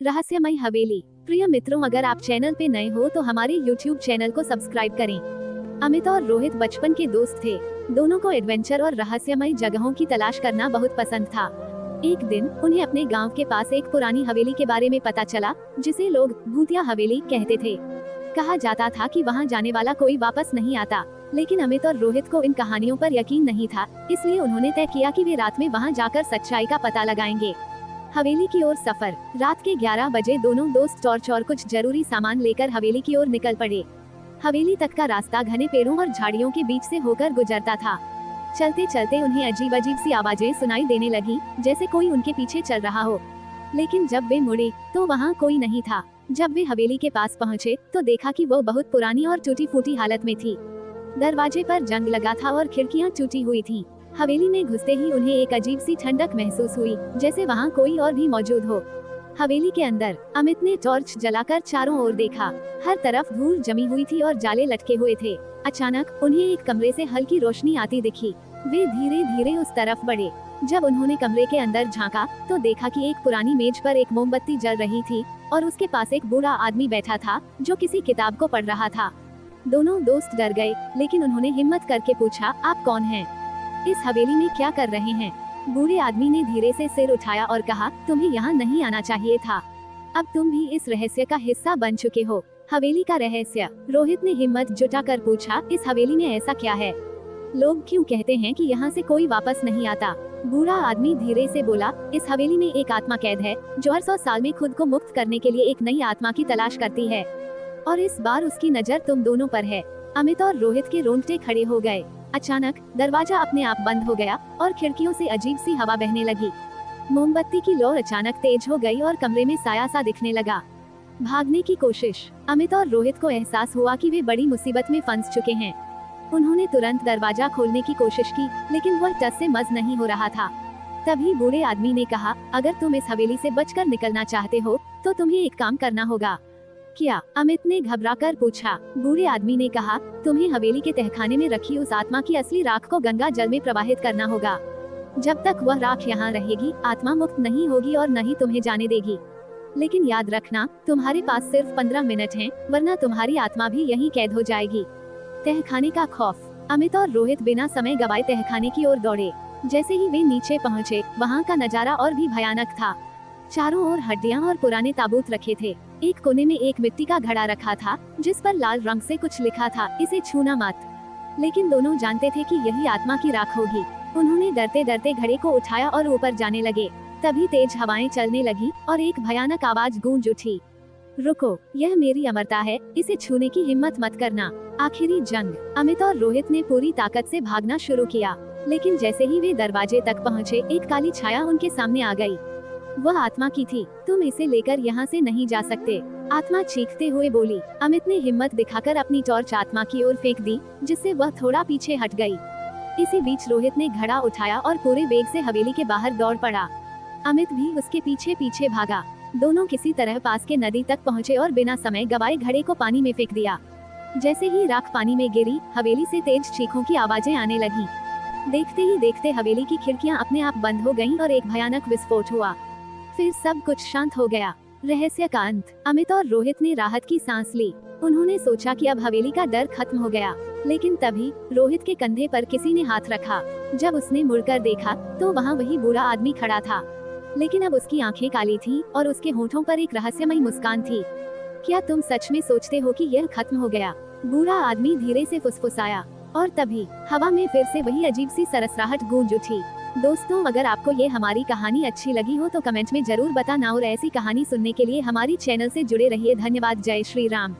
रहस्यमय हवेली। प्रिय मित्रों, अगर आप चैनल पे नए हो तो हमारे YouTube चैनल को सब्सक्राइब करें। अमित और रोहित बचपन के दोस्त थे। दोनों को एडवेंचर और रहस्यमय जगहों की तलाश करना बहुत पसंद था। एक दिन उन्हें अपने गांव के पास एक पुरानी हवेली के बारे में पता चला, जिसे लोग भूतिया हवेली कहते थे। कहा जाता था कि वहां जाने वाला कोई वापस नहीं आता, लेकिन अमित और रोहित को इन कहानियों पर यकीन नहीं था, इसलिए उन्होंने तय किया कि वे रात में वहां जाकर सच्चाई का पता लगाएंगे। हवेली की ओर सफर। रात के 11 बजे दोनों दोस्त टॉर्च और कुछ जरूरी सामान लेकर हवेली की ओर निकल पड़े। हवेली तक का रास्ता घने पेड़ों और झाड़ियों के बीच से होकर गुजरता था। चलते चलते उन्हें अजीब अजीब सी आवाजें सुनाई देने लगी, जैसे कोई उनके पीछे चल रहा हो। लेकिन जब वे मुड़े तो वहाँ कोई नहीं था। जब वे हवेली के पास पहुँचे तो देखा कि वो बहुत पुरानी और टूटी फूटी हालत में थी। दरवाजे पर जंग लगा था और खिड़कियाँ टूटी हुई थी। हवेली में घुसते ही उन्हें एक अजीब सी ठंडक महसूस हुई, जैसे वहाँ कोई और भी मौजूद हो। हवेली के अंदर अमित ने टॉर्च जलाकर चारों ओर देखा। हर तरफ धूल जमी हुई थी और जाले लटके हुए थे। अचानक उन्हें एक कमरे से हल्की रोशनी आती दिखी। वे धीरे धीरे उस तरफ बढ़े। जब उन्होंने कमरे के अंदर झांका तो देखा कि एक पुरानी मेज पर एक मोमबत्ती जल रही थी और उसके पास एक बूढ़ा आदमी बैठा था, जो किसी किताब को पढ़ रहा था। दोनों दोस्त डर गए, लेकिन उन्होंने हिम्मत करके पूछा, आप कौन हैं? इस हवेली में क्या कर रहे हैं? बूढ़े आदमी ने धीरे से सिर उठाया और कहा, तुम्हें यहाँ नहीं आना चाहिए था। अब तुम भी इस रहस्य का हिस्सा बन चुके हो। हवेली का रहस्य। रोहित ने हिम्मत जुटाकर पूछा, इस हवेली में ऐसा क्या है? लोग क्यों कहते हैं कि यहाँ से कोई वापस नहीं आता? बूढ़ा आदमी धीरे से बोला, इस हवेली में एक आत्मा कैद है, जो हर 100 साल में खुद को मुक्त करने के लिए एक नई आत्मा की तलाश करती है, और इस बार उसकी नजर तुम दोनों पर है। अमित और रोहित के रोंगटे खड़े हो गए। अचानक दरवाजा अपने आप बंद हो गया और खिड़कियों से अजीब सी हवा बहने लगी। मोमबत्ती की लौ अचानक तेज हो गई और कमरे में साया सा दिखने लगा। भागने की कोशिश। अमित और रोहित को एहसास हुआ कि वे बड़ी मुसीबत में फंस चुके हैं। उन्होंने तुरंत दरवाजा खोलने की कोशिश की, लेकिन वह टस से मस नहीं हो रहा था। तभी बूढ़े आदमी ने कहा, अगर तुम इस हवेली से बचकर निकलना चाहते हो तो तुम्हें एक काम करना होगा। क्या? अमित ने घबराकर पूछा। बूढ़े आदमी ने कहा, तुम्हें हवेली के तहखाने में रखी उस आत्मा की असली राख को गंगा जल में प्रवाहित करना होगा। जब तक वह राख यहाँ रहेगी, आत्मा मुक्त नहीं होगी और न ही तुम्हें जाने देगी। लेकिन याद रखना, तुम्हारे पास सिर्फ 15 मिनट हैं, वरना तुम्हारी आत्मा भी यहीं कैद हो जाएगी। तहखाने का खौफ। अमित और रोहित बिना समय गवाए तहखाने की ओर दौड़े। जैसे ही वे नीचे पहुँचे, वहाँ का नजारा और भी भयानक था। चारों ओर हड्डियां और पुराने ताबूत रखे थे। एक कोने में एक मिट्टी का घड़ा रखा था, जिस पर लाल रंग से कुछ लिखा था, इसे छूना मत। लेकिन दोनों जानते थे कि यही आत्मा की राख होगी। उन्होंने डरते डरते घड़े को उठाया और ऊपर जाने लगे। तभी तेज हवाएं चलने लगी और एक भयानक आवाज गूंज उठी, रुको, यह मेरी अमरता है, इसे छूने की हिम्मत मत करना। आखिरी जंग। अमित और रोहित ने पूरी ताकत से भागना शुरू किया, लेकिन जैसे ही वे दरवाजे तक पहुँचे, एक काली छाया उनके सामने आ गई। वह आत्मा की थी। तुम इसे लेकर यहाँ से नहीं जा सकते, आत्मा चीखते हुए बोली। अमित ने हिम्मत दिखाकर अपनी टॉर्च आत्मा की ओर फेंक दी, जिससे वह थोड़ा पीछे हट गई। इसी बीच रोहित ने घड़ा उठाया और पूरे वेग से हवेली के बाहर दौड़ पड़ा। अमित भी उसके पीछे पीछे भागा। दोनों किसी तरह पास के नदी तक पहुँचे और बिना समय गवाए घड़े को पानी में फेंक दिया। जैसे ही राख पानी में गिरी, हवेली से तेज चीखों की आवाजें आने लगी। देखते ही देखते हवेली की खिड़कियाँ अपने आप बंद हो गयीं और एक भयानक विस्फोट हुआ। फिर सब कुछ शांत हो गया। रहस्य का अंत। अमित और रोहित ने राहत की सांस ली। उन्होंने सोचा कि अब हवेली का डर खत्म हो गया। लेकिन तभी रोहित के कंधे पर किसी ने हाथ रखा। जब उसने मुड़कर देखा तो वहाँ वही बूढ़ा आदमी खड़ा था, लेकिन अब उसकी आंखें काली थीं और उसके होठों पर एक रहस्यमय मुस्कान थी। क्या तुम सच में सोचते हो कि यह खत्म हो गया? बूढ़ा आदमी धीरे से फुसफुसाया, और तभी हवा में फिर से वही अजीब सी सरसराहट गूंज उठी। दोस्तों, अगर आपको ये हमारी कहानी अच्छी लगी हो तो कमेंट में जरूर बताना, और ऐसी कहानी सुनने के लिए हमारी चैनल से जुड़े रहिए। धन्यवाद। जय श्री राम।